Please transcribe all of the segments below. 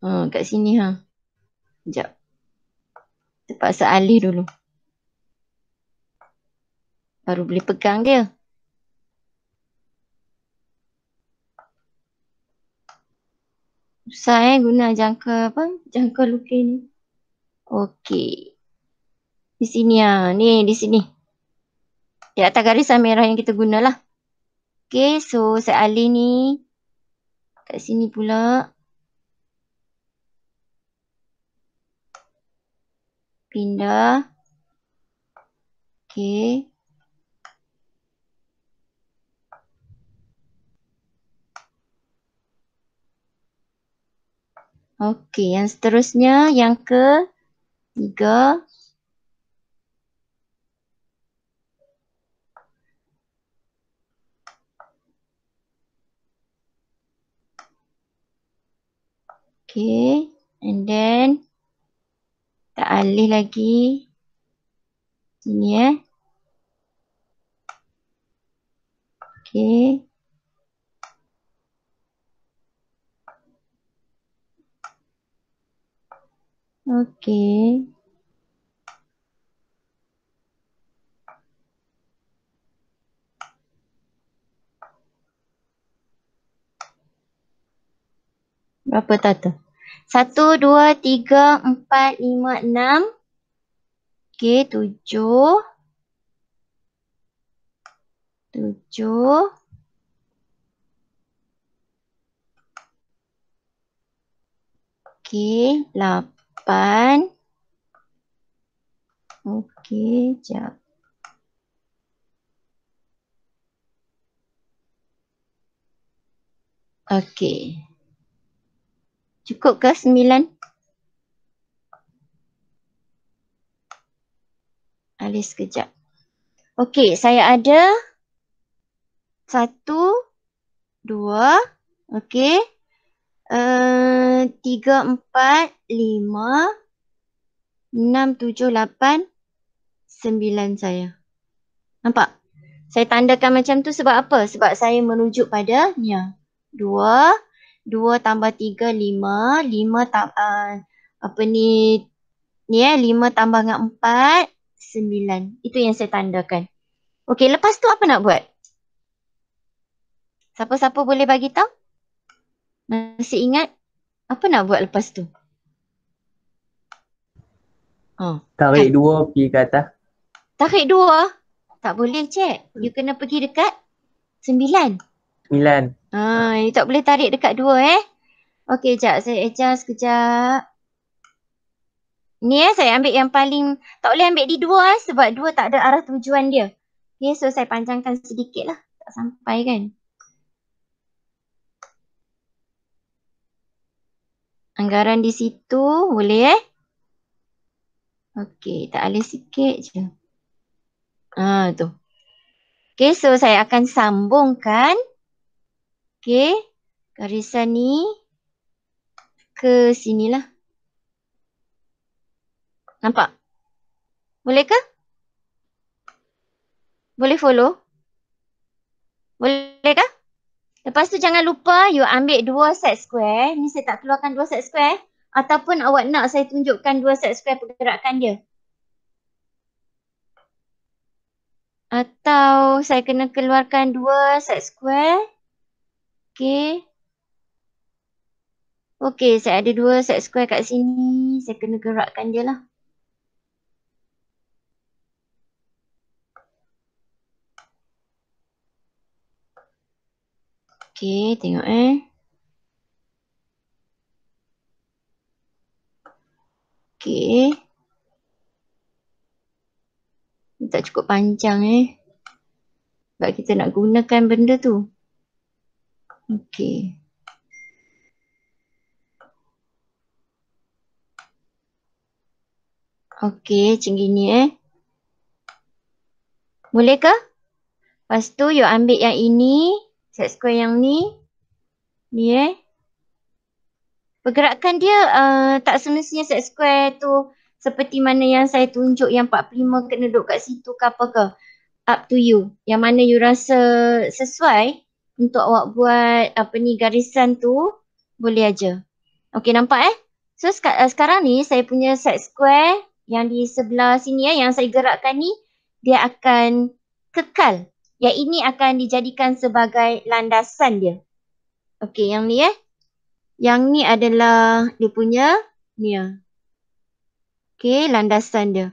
Kat sini ha. Sekejap. Terpaksa alih dulu. Baru boleh pegang dia. Susah guna jangka apa? Jangka lukis ni. Okey. Di sini ni di sini. Di atas garisan merah yang kita gunalah. Okey, so saya alih ni. Kat sini pula. Pindah. Okey. Okey, yang seterusnya yang ke-3. Okay, and then kita alih lagi. Sini Okay. Okay. Berapa tata? 1, 2, 3, 4, 5, 6. Okay, 7. 7. Okay, 8. Okay, sekejap. Okay. Cukup ke 9? Alih sekejap. Okay, saya ada 1, 2. Okay. 3, 4, 5, 6, 7, 8, 9 saya. Nampak? Saya tandakan macam tu sebab apa? Sebab saya merujuk pada ni. 2, 2 tambah 3, 5. 5 apa ni? Ni 5 tambah dengan 4, 9. Itu yang saya tandakan. Okey, lepas tu apa nak buat? Siapa-siapa boleh bagi tahu? Masih ingat? Apa nak buat lepas tu? Tarik 2 pergi ke atas. Tarik 2? Tak boleh, Cik. You kena pergi dekat 9. 9. You tak boleh tarik dekat 2 Okey, sekejap. Saya adjust sekejap. Ni saya ambil yang paling, tak boleh ambil di 2 sebab 2 tak ada arah tujuan dia. Okay, so saya panjangkan sedikit lah. Tak sampai kan. Anggaran di situ boleh Okey, tak alih sikit je. Tu. Okay, so saya akan sambungkan. Okay, garisan ni ke sinilah. Nampak? Boleh ke? Boleh follow? Boleh ke? Lepas tu jangan lupa you ambil 2 set square. Ni saya tak keluarkan 2 set square. Ataupun awak nak saya tunjukkan 2 set square pergerakan dia. Atau saya kena keluarkan 2 set square. Okay. Okay, saya ada 2 set square kat sini. Saya kena gerakkan dia lah. Okay, tengok Okay. Tak cukup panjang sebab kita nak gunakan benda tu. Okay. Okay, macam gini Boleh ke? Lepas tu you ambil yang ini. Set square yang ni. Ni Pergerakan dia tak semestinya set square tu seperti mana yang saya tunjuk yang 45 kena duduk kat situ ke apa ke. Up to you. Yang mana you rasa sesuai untuk awak buat apa ni garisan tu boleh aja. Okey, nampak So sekarang ni saya punya set square yang di sebelah sini yang saya gerakkan ni, dia akan kekal. Yang ini akan dijadikan sebagai landasan dia. Okey, yang ni Yang ni adalah dia punya ni Okey, landasan dia.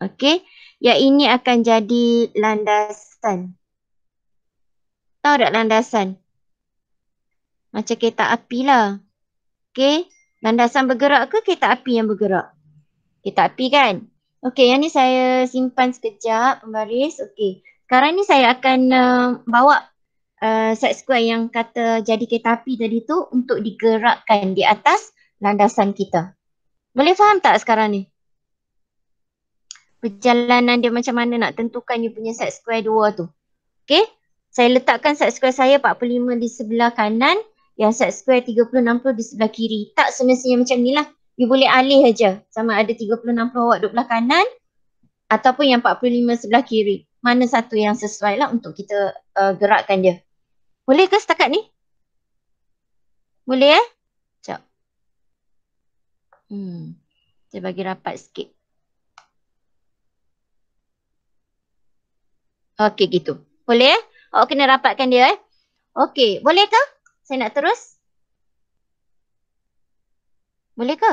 Okey, yang ini akan jadi landasan. Tahu tak landasan? Macam kereta api lah. Okey, landasan bergerak ke kereta api yang bergerak? Kereta api kan? Okey, yang ni saya simpan sekejap, pembaris. Okey, sekarang ni saya akan bawa set square yang kata jadi kereta api tadi tu untuk digerakkan di atas landasan kita. Boleh faham tak sekarang ni? Perjalanan dia macam mana nak tentukan you punya set square 2 tu. Okey, saya letakkan set square saya 45 di sebelah kanan, yang set square 30-60 di sebelah kiri. Tak semestinya macam ni lah. You boleh alih aja. Sama ada 30-60 awak duduk belah kanan ataupun yang 45 sebelah kiri. Mana satu yang sesuai lah untuk kita gerakkan dia. Boleh ke setakat ni? Boleh Sekejap. Saya bagi rapat sikit. Okey, gitu. Boleh Awak kena rapatkan dia Okey, boleh ke? Saya nak terus? Boleh ke?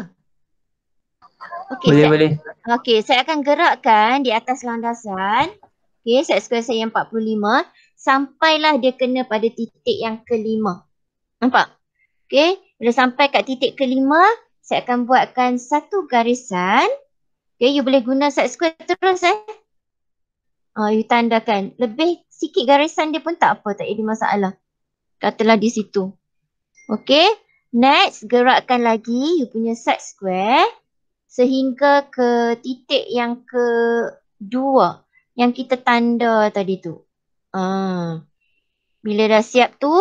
Okey, boleh. Okey, saya akan gerakkan di atas landasan. Okey, set square saya yang 45 sampailah dia kena pada titik yang kelima. Nampak? Okey, bila sampai kat titik kelima, saya akan buatkan satu garisan. Okey, you boleh guna set square terus you tandakan. Lebih sikit garisan dia pun tak apa, tak ada masalah. Katalah di situ. Okey, next gerakkan lagi you punya set square sehingga ke titik yang kedua yang kita tanda tadi tu. Bila dah siap tu,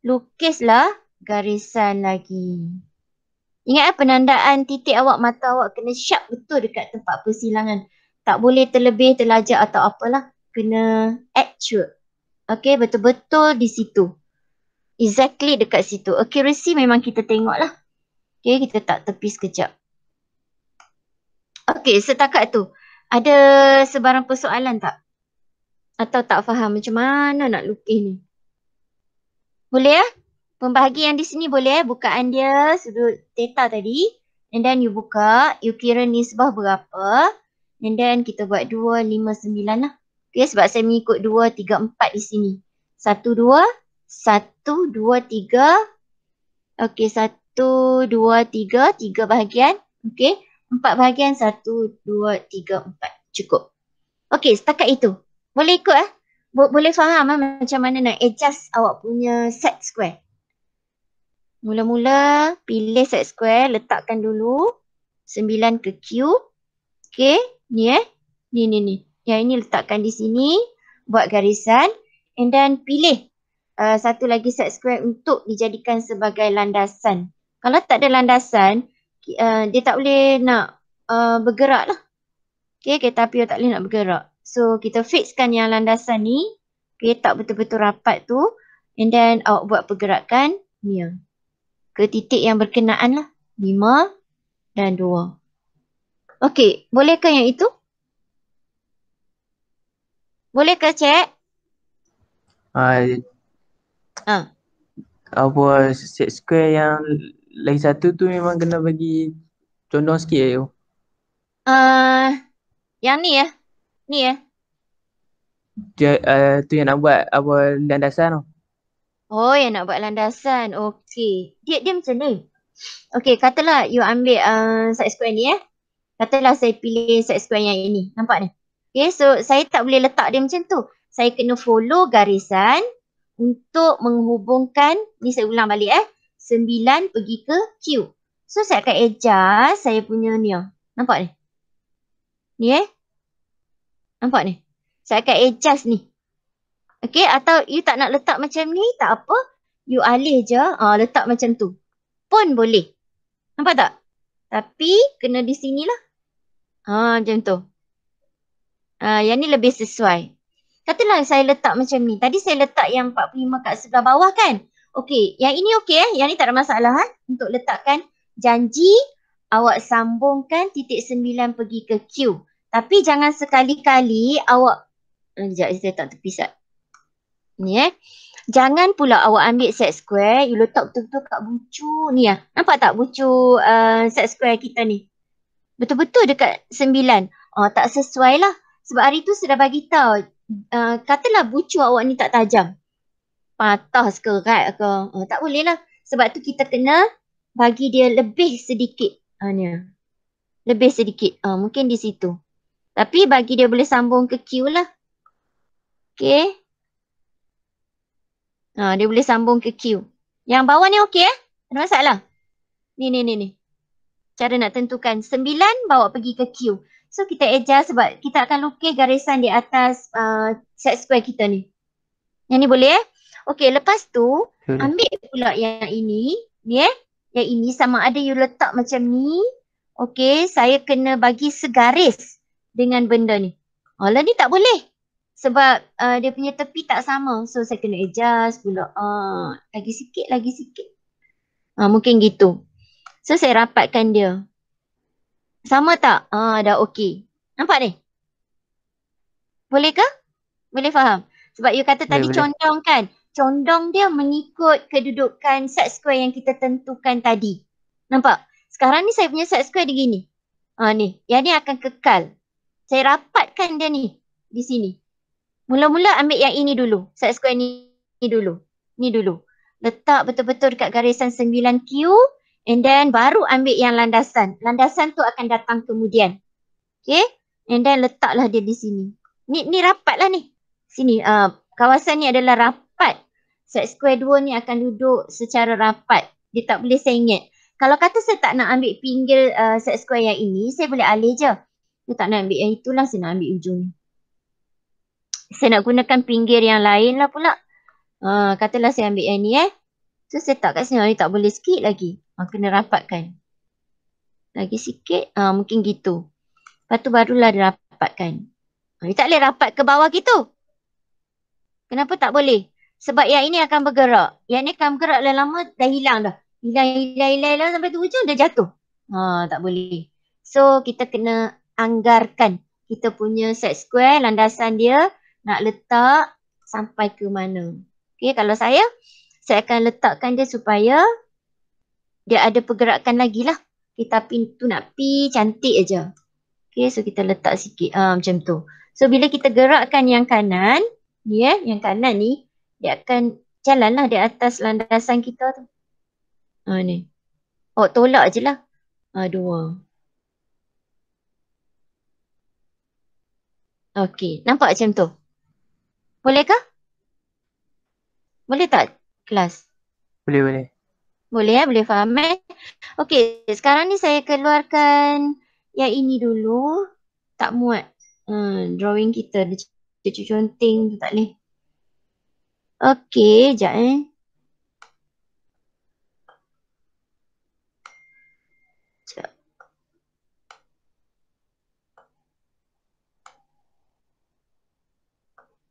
lukislah garisan lagi. Ingat penandaan titik awak, mata awak kena sharp betul dekat tempat persilangan. Tak boleh terlebih, terlajak atau apalah. Kena accurate. Okay, betul-betul di situ. Exactly dekat situ. Accuracy memang kita tengok lah. Okay, kita tak tepi sekejap. Okay, setakat tu. Ada sebarang persoalan tak? Atau tak faham macam mana nak lukis ni? Boleh Pembahagi yang di sini boleh bukaan dia sudut theta tadi. And then you buka, you kira nisbah berapa. And then kita buat 2, 5, 9 lah. Okay, sebab saya mengikut 2, 3, 4 di sini. 1, 2, 1, 2, 3. Okay, 1, 2, 3, 3 bahagian. Okay, 4 bahagian, 1, 2, 3, 4. Cukup. Okay, setakat itu. Boleh ikut Boleh faham macam mana nak adjust awak punya set square. Mula-mula pilih set square, letakkan dulu 9 ke Q. Okay, ni Ni. Yang ini letakkan di sini, buat garisan. And then pilih satu lagi set square untuk dijadikan sebagai landasan. Kalau tak ada landasan, dia tak boleh nak bergerak lah. Okay, kereta api tak boleh nak bergerak. So, kita fixkan yang landasan ni. Okay, tak betul-betul rapat tu. And then awak buat pergerakan ni ke titik yang berkenaan lah. 5 dan 2. Okey, bolehkah yang itu? Bolehkah cik? Apa set square yang lagi satu tu memang kena bagi condong sikit Yang ni Ni tu yang nak buat apa landasan tu. Oh, yang nak buat landasan. Okey. Dia macam ni. Okey, katalah you ambil set square ni Katalah saya pilih set square yang ini. Nampak ni? Okay, so saya tak boleh letak dia macam tu. Saya kena follow garisan untuk menghubungkan, ni saya ulang balik 9 pergi ke Q. So saya akan adjust saya punya ni Nampak ni? Ni Nampak ni? Saya akan adjust ni. Okay, atau you tak nak letak macam ni, tak apa. You alih je, letak macam tu. Pun boleh. Nampak tak? Tapi kena di sinilah. Macam tu. Yang ni lebih sesuai. Katalah saya letak macam ni. Tadi saya letak yang 45 kat sebelah bawah kan? Okey, yang ini okey Yang ni tak ada masalah untuk letakkan janji awak sambungkan titik 9 pergi ke Q. Tapi jangan sekali-kali awak sekejap saya tak terpisah. Ni Jangan pula awak ambil set square, you letak betul-betul kat bucu ni Nampak tak bucu set square kita ni? Betul-betul dekat 9. Tak sesuai lah. Sebab hari tu sudah bagi tahu. Katalah bucu awak ni tak tajam. Patah sekerat ke. Tak boleh lah. Sebab tu kita kena bagi dia lebih sedikit. Ni. Lebih sedikit. Mungkin di situ. Tapi bagi dia boleh sambung ke Q lah. Okay. Dia boleh sambung ke Q. Yang bawah ni okey Ada masalah? Ni. Cara nak tentukan 9 bawa pergi ke Q. So kita adjust sebab kita akan lukis garisan di atas set square kita ni. Yang ni boleh Okey, lepas tu ambil pula yang ini. Ni Yang ini sama ada you letak macam ni. Okey, saya kena bagi segaris dengan benda ni. Lah ni tak boleh. Sebab dia punya tepi tak sama. So saya kena adjust pula. Lagi sikit. Mungkin gitu. So saya rapatkan dia. Sama tak? Dah okey. Nampak ni? Boleh ke? Boleh faham? Sebab you kata tadi boleh. condong kan? Condong dia mengikut kedudukan set square yang kita tentukan tadi. Nampak? Sekarang ni saya punya set square dia gini. Ni. Yang ni akan kekal. Saya rapatkan dia ni. Di sini. Mula-mula ambil yang ini dulu. Set square ni dulu. Ni dulu. Letak betul-betul dekat garisan 9Q. And then baru ambil yang landasan. Landasan tu akan datang kemudian. Okay. And then letaklah dia di sini. Ni rapat lah ni. Sini. Kawasan ni adalah rapat. Set square 2 ni akan duduk secara rapat. Dia tak boleh sengit. Kalau kata saya tak nak ambil pinggir set square yang ini, saya boleh alih je. Saya tak nak ambil yang itulah, saya nak ambil ujung ni. Saya nak gunakan pinggir yang lain lah pula. Katalah saya ambil yang ni So saya tak kat sini. Ni tak boleh sikit lagi. Kena rapatkan. Lagi sikit. Mungkin gitu. Lepas tu barulah dirapatkan. Dia tak boleh rapat ke bawah gitu. Kenapa tak boleh? Sebab yang ini akan bergerak. Yang ni akan bergerak lama dah hilang dah. Hilang sampai tu ujung dah jatuh. Tak boleh. So kita kena anggarkan kita punya set square, landasan dia nak letak sampai ke mana. Okay, kalau saya akan letakkan dia supaya dia ada pergerakan lagi lah. Kita pintu nak pi cantik aja. Okay, so kita letak sikit macam tu. So bila kita gerakkan yang kanan, ni yang kanan ni, dia akan jalanlah di atas landasan kita tu. Ni. Tolak je lah. 2. Okey, nampak macam tu? Boleh ke? Boleh tak kelas? Boleh. Boleh boleh faham Okey, sekarang ni saya keluarkan yang ini dulu. Tak muat. Drawing kita. Dia conteng tu tak boleh. Okey, sekejap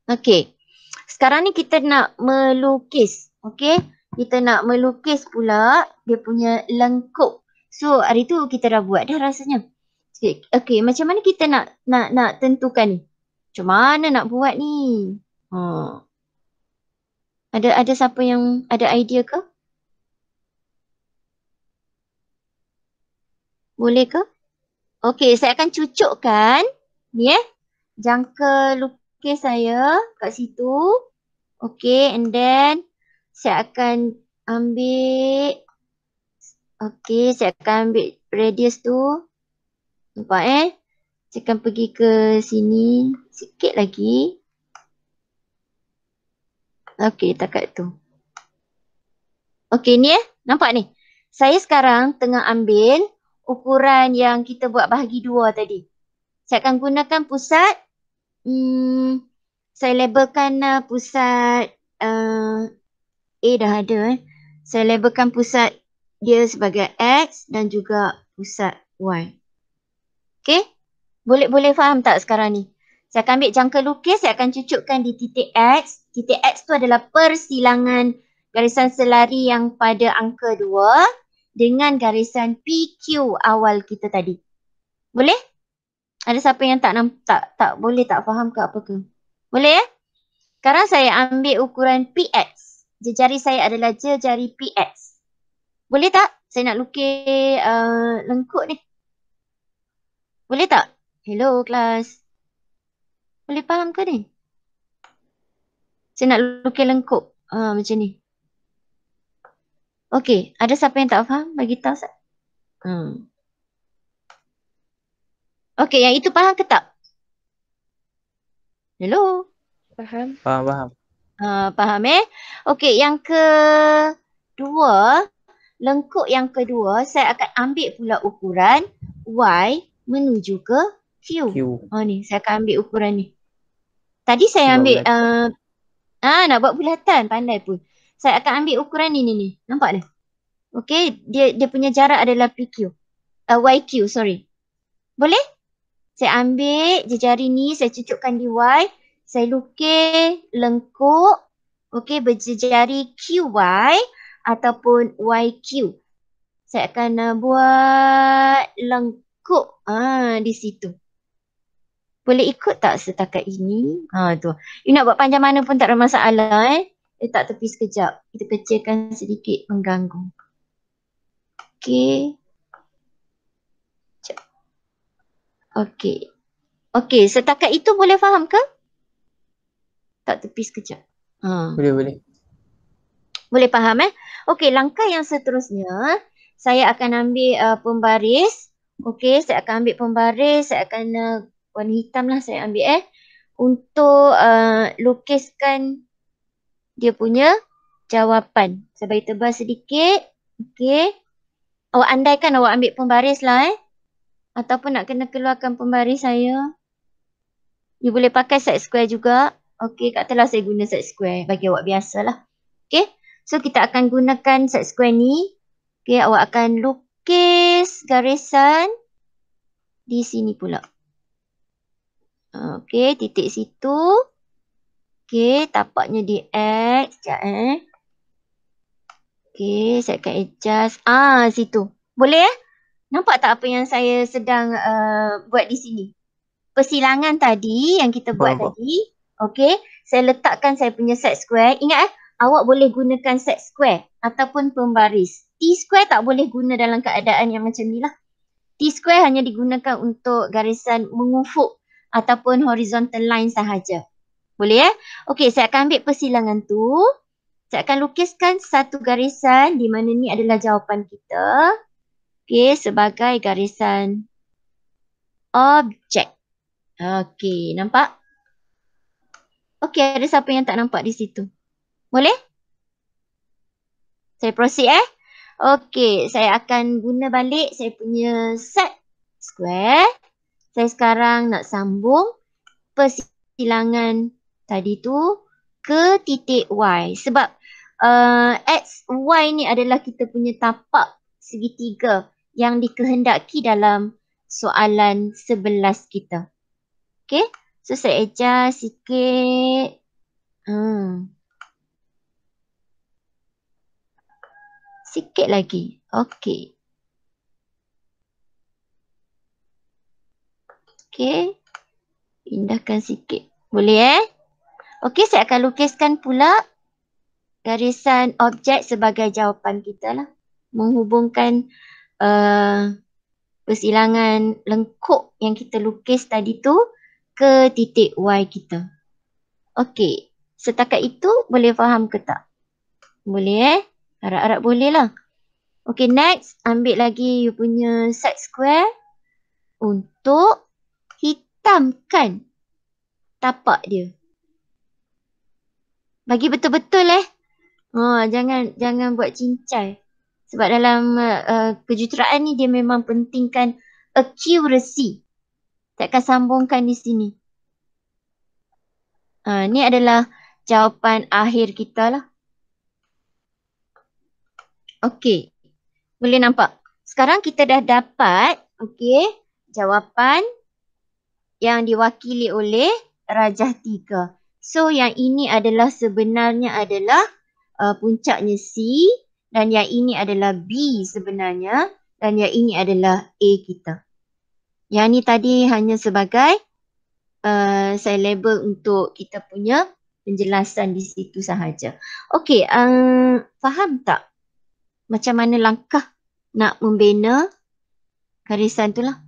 Okey. Sekarang ni kita nak melukis. Okey. Kita nak melukis pula dia punya lengkup. So hari tu kita dah buat dah rasanya. Okey, macam mana kita nak tentukan ni? Macam mana nak buat ni? Ada siapa yang ada idea ke? Boleh ke? Okey, saya akan cucukkan ni jangka lukis saya kat situ. Okay, and then saya akan ambil saya akan ambil radius tu. Nampak Saya akan pergi ke sini sikit lagi. Okay, takat tu. Okay, ni nampak ni. Saya sekarang tengah ambil ukuran yang kita buat bahagi 2 tadi. Saya akan gunakan pusat. Saya labelkan pusat A dah ada Saya labelkan pusat dia sebagai X dan juga pusat Y. Okay? Boleh faham tak sekarang ni? Saya akan ambil jangka lukis, saya akan cucukkan di titik X. Titik X tu adalah persilangan Garisan selari yang pada angka 2 dengan garisan PQ awal kita tadi. Boleh? Ada siapa yang tak boleh, tak faham ke apa ke? Boleh ya? Sekarang saya ambil ukuran PX. Jejari saya adalah jejari PX. Boleh tak? Saya nak lukis lengkuk ni. Boleh tak? Hello kelas. Boleh faham ke ni? Saya nak lukis lengkuk. Macam ni. Okey, ada siapa yang tak faham? Bagi tahu saya. Okey, yang itu faham ke tak? Hello? Faham. Faham. Faham Okey, yang kedua, lengkuk yang kedua, saya akan ambil pula ukuran Y menuju ke Q. Ni, saya akan ambil ukuran ni. Tadi saya ambil, nak buat bulatan, pandai pun. Saya akan ambil ukuran ni. Nampak ni? Okey, dia punya jarak adalah PQ. YQ, sorry. Boleh? Saya ambil jejari ni, saya cucukkan di Y. Saya lukis lengkuk, okey, berjejari QY ataupun YQ. Saya akan buat lengkuk di situ. Boleh ikut tak setakat ini? Tu. You nak buat panjang mana pun tak ada masalah Letak tepi sekejap. Kita kecilkan sedikit mengganggu. Okey. Okey. Okey, setakat itu boleh faham ke? Tak tepi sekejap. Boleh. Boleh faham Okey, langkah yang seterusnya saya akan ambil pembaris. Okey, saya akan ambil pembaris, saya akan warna hitam lah saya ambil untuk lukiskan dia punya jawapan. Saya bagi tebal sedikit. Okey. Awak andaikan awak ambil pembaris lah ataupun nak kena keluarkan pembaris saya. You boleh pakai set square juga. Okey, kat telah saya guna set square bagi awak biasalah. Okey, so kita akan gunakan set square ni. Okey, awak akan lukis garisan di sini pula. Okey, titik situ. Okey, tapaknya di X. Sekejap Okey, saya akan adjust. Situ. Boleh Nampak tak apa yang saya sedang buat di sini? Persilangan tadi yang kita buat tadi. Okey, saya letakkan saya punya set square. Ingat awak boleh gunakan set square ataupun pembaris. T-square tak boleh guna dalam keadaan yang macam ni lah. T-square hanya digunakan untuk garisan mengufuk ataupun horizontal line sahaja. Boleh Okey, saya akan ambil persilangan tu. Saya akan lukiskan satu garisan di mana ni adalah jawapan kita. Okey, sebagai garisan objek. Okey, nampak? Okey, ada siapa yang tak nampak di situ? Boleh? Saya proceed Okey, saya akan guna balik saya punya set square. Saya sekarang nak sambung persilangan tadi tu ke titik Y. Sebab X, Y ni adalah kita punya tapak segitiga yang dikehendaki dalam soalan 11 kita. Okey, so saya adjust sikit. Sikit lagi. Okey. Okey. Pindahkan sikit. Boleh Okey, saya akan lukiskan pula garisan objek sebagai jawapan kita lah. Menghubungkan persilangan lengkuk yang kita lukis tadi tu ke titik Y kita. Okey, setakat itu boleh faham ke tak? Boleh Harap-harap boleh lah. Okey, next ambil lagi you punya set square untuk hitamkan tapak dia. Bagi betul-betul jangan buat cincai. Sebab dalam kejuruteraan ni dia memang pentingkan accuracy. Saya akan sambungkan di sini. Ni adalah jawapan akhir kita lah. Okey. Boleh nampak? Sekarang kita dah dapat jawapan yang diwakili oleh rajah 3. So yang ini adalah sebenarnya adalah puncaknya C dan yang ini adalah B sebenarnya dan yang ini adalah A kita. Yang ni tadi hanya sebagai saya label untuk kita punya penjelasan di situ sahaja. Okey, faham tak macam mana langkah nak membina garisan tu lah?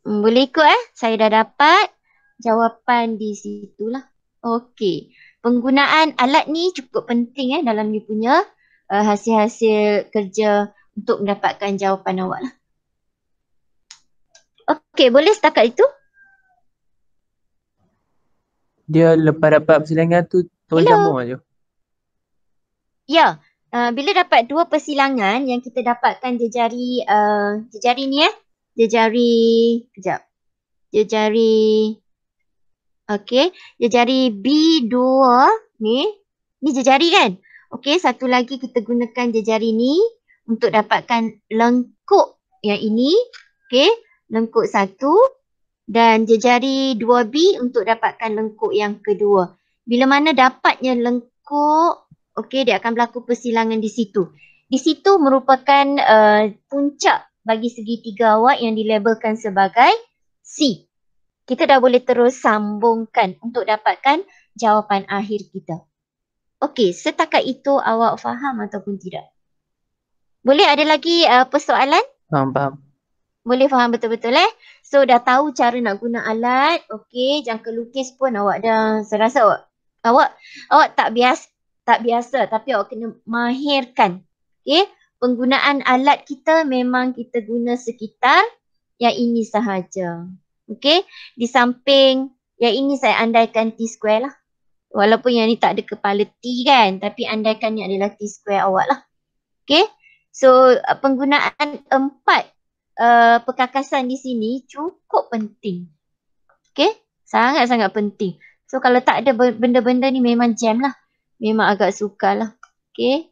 Boleh ikut Saya dah dapat jawapan di situ lah. Okey. Penggunaan alat ni cukup penting dalam you punya hasil-hasil kerja untuk mendapatkan jawapan awak lah. Okey, boleh setakat itu? Dia lepas dapat persilangan tu terus Hello. sambung aja. Ya, bila dapat dua persilangan yang kita dapatkan jejari ni kejap. Jejari okey, jejari B2 ni jejari kan? Okey, satu lagi kita gunakan jejari ni untuk dapatkan lengkuk yang ini. Okey, lengkuk satu dan jejari 2B untuk dapatkan lengkuk yang kedua. Bila mana dapatnya lengkuk, okey, dia akan berlaku persilangan di situ. Di situ merupakan puncak bagi segitiga awak yang dilabelkan sebagai C. Kita dah boleh terus sambungkan untuk dapatkan jawapan akhir kita. Okey, setakat itu awak faham ataupun tidak? Boleh ada lagi persoalan? Faham. Boleh faham betul-betul So dah tahu cara nak guna alat. Okey, jangka lukis pun awak dah, saya rasa awak tak biasa tapi awak kena mahirkan. Okey, penggunaan alat kita memang kita guna sekitar yang ini sahaja. Okey, di samping yang ini saya andaikan T-square lah. Walaupun yang ni tak ada kepala T kan, tapi andaikan ni adalah T-square awak lah. Okey, so penggunaan 4 perkakasan di sini cukup penting. Okey, sangat-sangat penting. So kalau tak ada benda-benda ni memang jam lah. Memang agak sukar lah. Okey.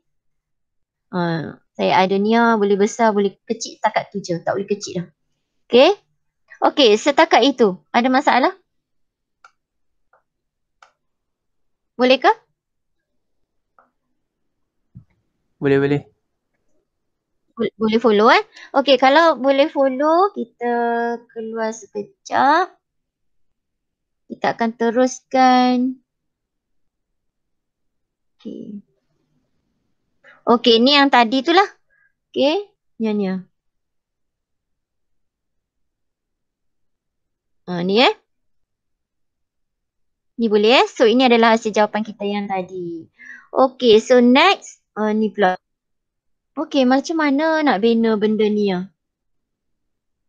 Saya ada ni boleh besar, boleh kecil setakat tu je. Tak boleh kecil dah. Okey. Okey, setakat itu. Ada masalah? Boleh ke? Boleh. Boleh follow Okey, kalau boleh follow, kita keluar sekejap. Kita akan teruskan. Okey. Okey, ni yang tadi tu lah. Okey, ni. Ni Ni boleh So ini adalah hasil jawapan kita yang tadi. Okey, so next. Ni pula. Okey, macam mana nak bina benda ni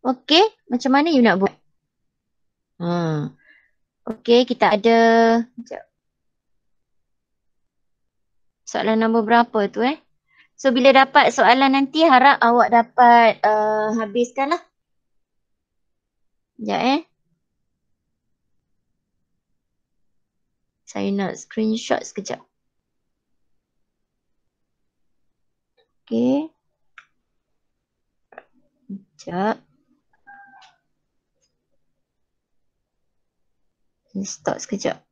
Okey, macam mana you nak buat? Okey, kita ada. Sekejap. Soalan nombor berapa tu So bila dapat soalan nanti harap awak dapat habiskan lah. Sekejap Saya nak screenshot sekejap. Okey. Sekejap. Stop sekejap.